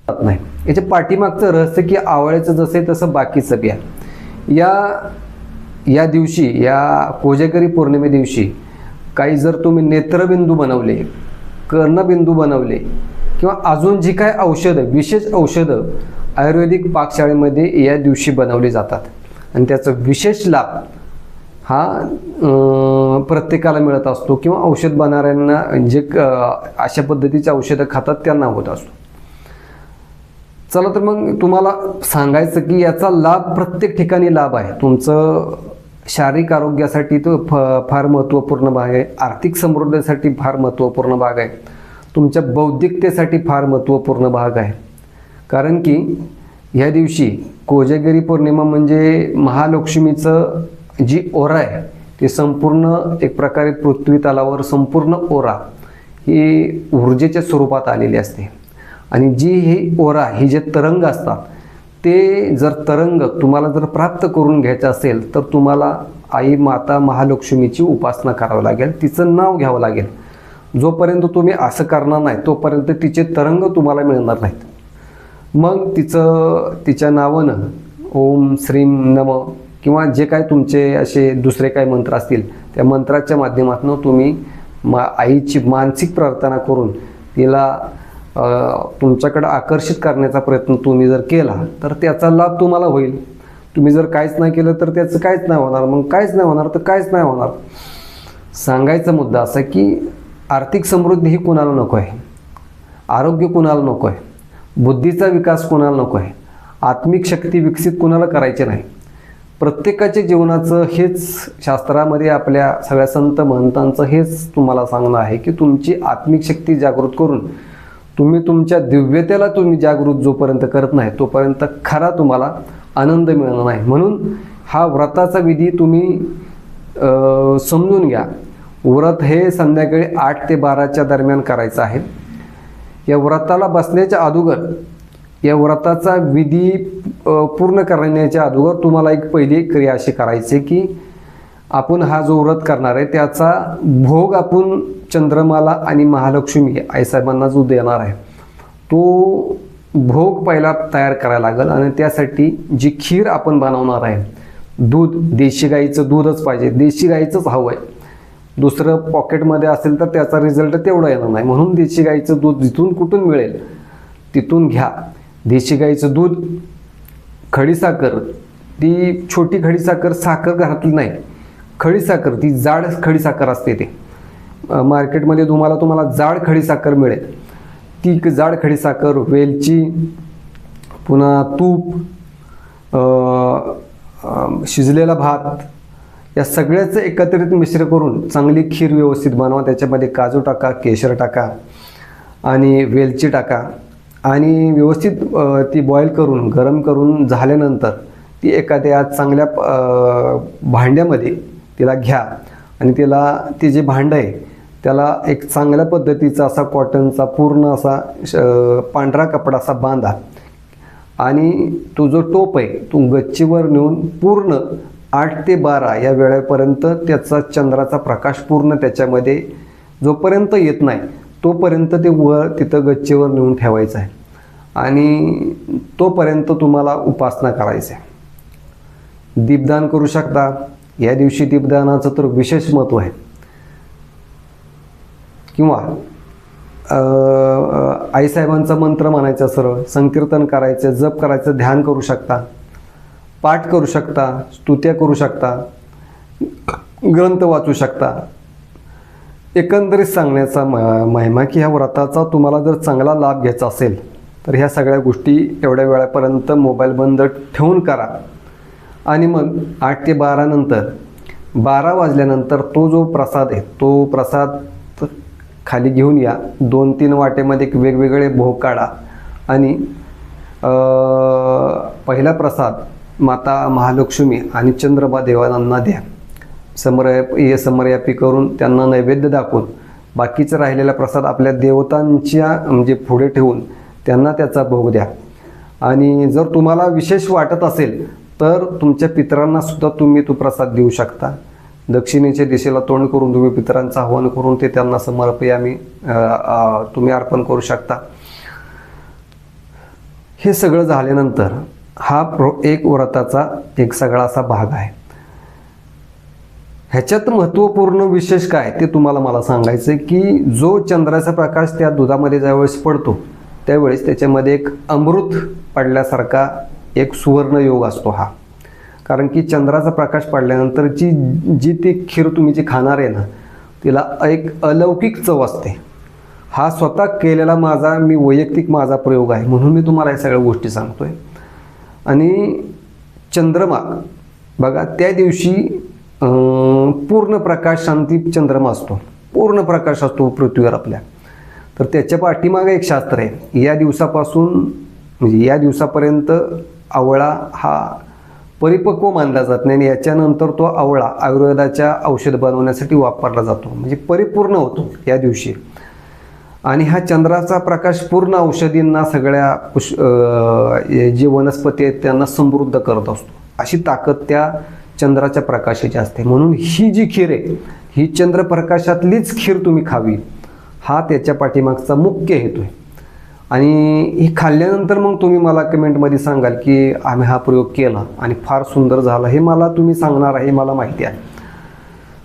नाही. याच्या पाठीमागचं रहस्य की आवळ्याचं जसं आहे तसं बाकीचं बी आहे. या दिवशी, या कोजागरी पौर्णिमे दिवशी काही जर तुम्ही नेत्रबिंदू बनवले, कर्णबिंदू बनवले किंवा अजून जी काय औषधं, विशेष औषधं आयुर्वेदिक पाकशाळेमध्ये या दिवशी बनवली जातात आणि त्याचा विशेष लाभ हा प्रत्येकाला मिळत असतो किंवा औषध बनणाऱ्यांना जे अशा पद्धतीचे औषधं खातात त्यांना होत असतो. चला तर मग तुम्हाला सांगायचं की याचा लाभ प्रत्येक ठिकाणी लाभ आहे. तुमचं शारीरिक आरोग्यासाठी तो फार महत्त्वपूर्ण भाग आहे, आर्थिक समृद्धीसाठी फार महत्त्वपूर्ण भाग आहे, तुमच्या बौद्धिकतेसाठी फार महत्त्वपूर्ण भाग आहे. कारण की ह्या दिवशी कोजागरी पौर्णिमा म्हणजे महालक्ष्मीचं जी ओरा आहे ती संपूर्ण एक प्रकारे पृथ्वी तलावर संपूर्ण ओरा ही ऊर्जेच्या स्वरूपात आलेली असते आणि जी ही ओरा ही जे तरंग असतात ते जर तरंग तुम्हाला जर प्राप्त करून घ्यायचं असेल तर तुम्हाला आई माता महालक्ष्मीची उपासना करावी लागेल, तिचं नाव घ्यावं लागेल. जोपर्यंत तुम्ही असं करणार नाही तोपर्यंत तिचे तरंग तुम्हाला मिळणार नाहीत. मग तिच्या नावानं ओम श्रीम नम किंवा जे काय तुमचे असे दुसरे काही मंत्र असतील त्या मंत्राच्या माध्यमातून तुम्ही आईची मानसिक प्रार्थना करून तिला तुमच्याकडे आकर्षित करण्याचा प्रयत्न तुम्ही जर केला तर त्याचा लाभ तुम्हाला होईल. तुम्ही जर काहीच नाही केलं तर त्याचं काहीच नाही होणार. मग काहीच नाही होणार तर काहीच नाही होणार. सांगायचा मुद्दा असा की आर्थिक समृद्धी ही कुणाला नको आहे, आरोग्य कुणाला नको आहे, बुद्धीचा विकास कुणाला नको आहे, आत्मिक शक्ती विकसित कुणाला करायचे नाही. प्रत्येकाच्या जीवनाचं हेच शास्त्रामध्ये आपल्या सगळ्या संत महंतांचं हेच तुम्हाला सांगणं आहे की तुमची आत्मिक शक्ती जागृत करून तुम्ही तुमच्या दिव्यतेला तुम्ही जागृत जोपर्यंत करत नाही तोपर्यंत खरा तुम्हाला आनंद मिळणार नाही. म्हणून हा व्रताचा विधी तुम्ही समजून घ्या. व्रत हे संध्याकाळी 8 ते 12च्या दरम्यान करायचं आहे. या व्रताला बसण्याच्या अगोदर, या व्रताचा विधी पूर्ण करण्याच्या अगोदर तुम्हाला एक पहिली क्रिया अशी करायची की आपण हा जो व्रत करणार आहे त्याचा भोग आपण चंद्रमाला आणि महालक्ष्मी आईसाहेबांना जो देणार आहे तो भोग पहिला तयार करायला लागेल. आणि त्यासाठी जी खीर आपण बनवणार आहे, दूध देशी गाईचं दूधच पाहिजे, देशी गाईचंच हवं आहे. दुसरं पॉकेटमध्ये असेल तर त्याचा रिझल्ट तेवढा येणार नाही. म्हणून देशी गाईचं दूध जिथून कुठून मिळेल तिथून घ्या. देशी गाईचं दूध, खडीसाखर, ती छोटी खडीसाखर, साखर घरातली नाही, खडीसाखर, ती जाड खडीसाखर असते. ते मार्केटमध्ये तुम्हाला जाड खडीसाखर मिळेल. ती जाड खडीसाखर, वेलची, पुन्हा तूप, शिजलेला भात या सगळ्याचं एकत्रित मिश्र करून चांगली खीर व्यवस्थित बनवा. त्याच्यामध्ये काजू टाका, केशर टाका आणि वेलची टाका आणि व्यवस्थित ती बॉईल करून गरम करून झाल्यानंतर ती एखाद्या चांगल्या भांड्यामध्ये तिला घ्या आणि ती जे भांडं आहे त्याला एक चांगल्या पद्धतीचा असा कॉटनचा पूर्ण असा पांढरा कपडा असा बांधा आणि तो जो टोप आहे तो गच्चीवर नेऊन पूर्ण 8 ते 12 या वेळेपर्यंत त्याचा चंद्राचा प्रकाश पूर्ण त्याच्यामध्ये जोपर्यंत येत नाही तोपर्यंत ते तिथं गच्चीवर नेऊन ठेवायचं आहे आणि तोपर्यंत तुम्हाला उपासना करायची आहे. दीपदान करू शकता. या दिवशी दीपदानाचं तर विशेष महत्त्व आहे. किंवा आईसाहेबांचा मंत्र म्हणायचा, सरळ संकीर्तन करायचं, जप करायचं, ध्यान करू शकता, पाठ करू शकता, स्तुत्या करू शकता, ग्रंथ वाचू शकता. एकंदरीत सांगण्याचा महिमा की ह्या व्रताचा तुम्हाला जर चांगला लाभ घ्यायचा असेल तर ह्या सगळ्या गोष्टी एवढ्या वेळापर्यंत मोबाईल बंद ठेवून करा आणि मग 8 ते 12 नंतर 12 वाजल्यानंतर तो जो प्रसाद आहे तो प्रसाद खाली घेऊन या. 2-3 वाटेमध्ये वेगवेगळे भोग काढा आणि पहिला प्रसाद माता महालक्ष्मी आणि चंद्रबा देवांना द्या. समर्यापी करून त्यांना नैवेद्य दाखवून बाकीचा राहिलेला प्रसाद आपल्या देवतांच्या म्हणजे पुढे ठेवून त्यांना त्याचा भोग द्या. आणि जर तुम्हाला विशेष वाटत असेल तर तुमच्या पितरांना सुद्धा तुम्ही तो प्रसाद देऊ शकता. दक्षिणेच्या दिशेला तोंड करून तुम्ही पितरांचं आवाहन करून ते त्यांना समर्पयामी तुम्ही अर्पण करू शकता. हे सगळं झाल्यानंतर हा एक व्रताचा एक सगळा असा भाग आहे. ह्याच्यात महत्त्वपूर्ण विशेष काय ते तुम्हाला मला सांगायचं आहे की जो चंद्राचा प्रकाश त्या दुधामध्ये ज्यावेळेस पडतो त्यावेळेस त्याच्यामध्ये एक अमृत पडल्यासारखा एक सुवर्ण योग असतो हा. कारण की चंद्राचा प्रकाश पडल्यानंतर जी ती खीर तुम्ही जी खाणार आहे ना तिला एक अलौकिक चव असते. हा स्वतः केलेला मी वैयक्तिक माझा प्रयोग आहे म्हणून मी तुम्हाला या सगळ्या गोष्टी सांगतोय. आणि चंद्रमा बघा त्या दिवशी पूर्ण प्रकाश शांती चंद्रमा असतो, पूर्ण प्रकाश असतो पृथ्वीवर आपल्या. तर त्याच्या पाठीमागे एक शास्त्र आहे. या दिवसापासून म्हणजे या दिवसापर्यंत आवळा हा परिपक्व मानला जात नाही आणि याच्यानंतर तो आवळा आयुर्वेदाच्या औषध बनवण्यासाठी वापरला जातो, म्हणजे परिपूर्ण होतो या दिवशी. आणि हा चंद्राचा प्रकाश पूर्ण औषधींना सगळ्या जे वनस्पती आहेत त्यांना समृद्ध करत असतो. अशी ताकद त्या चंद्राच्या प्रकाशाची असते. म्हणून ही जी खीर आहे ही चंद्रप्रकाशातलीच खीर तुम्ही खावी हा त्याच्या पाठीमागचा मुख्य हेतू आहे. आणि ही खाल्ल्यानंतर मग तुम्ही मला कमेंटमध्ये सांगाल की आम्ही हा प्रयोग केला आणि फार सुंदर झाला. हे मला तुम्ही सांगणार आहे, मला माहिती आहे.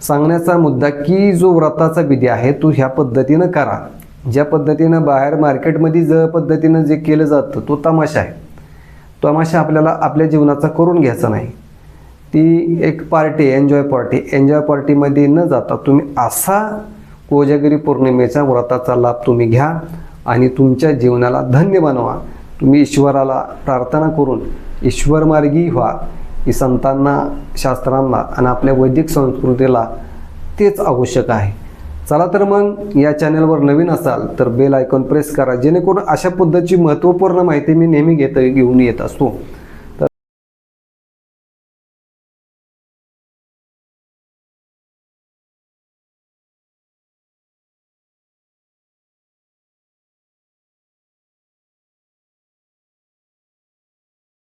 सांगण्याचा मुद्दा की जो व्रताचा विधी आहे तो ह्या पद्धतीनं करा. ज्या पद्धतीनं बाहेर मार्केटमध्ये ज्या पद्धतीनं जे केलं जातं तो तमाशा आहे. तमाशा आपल्याला आपल्या जीवनाचा करून घ्यायचा नाही. ती एक पार्टी, एन्जॉय पार्टीमध्ये न जाता तुम्ही असा कोजागिरी पौर्णिमेच्या व्रताचा लाभ तुम्ही घ्या आणि तुमच्या जीवनाला धन्य बनवा. तुम्ही ईश्वराला प्रार्थना करून ईश्वर मार्गी व्हा. ही संतांना, शास्त्रांना आणि आपल्या वैदिक संस्कृतीला तेच आवश्यक आहे. चला तर मग या चॅनलवर नवीन असाल तर बेल आयकॉन प्रेस करा जेणेकरून अशा पद्धतीची महत्त्वपूर्ण माहिती मी नेहमी घेऊन येत असतो.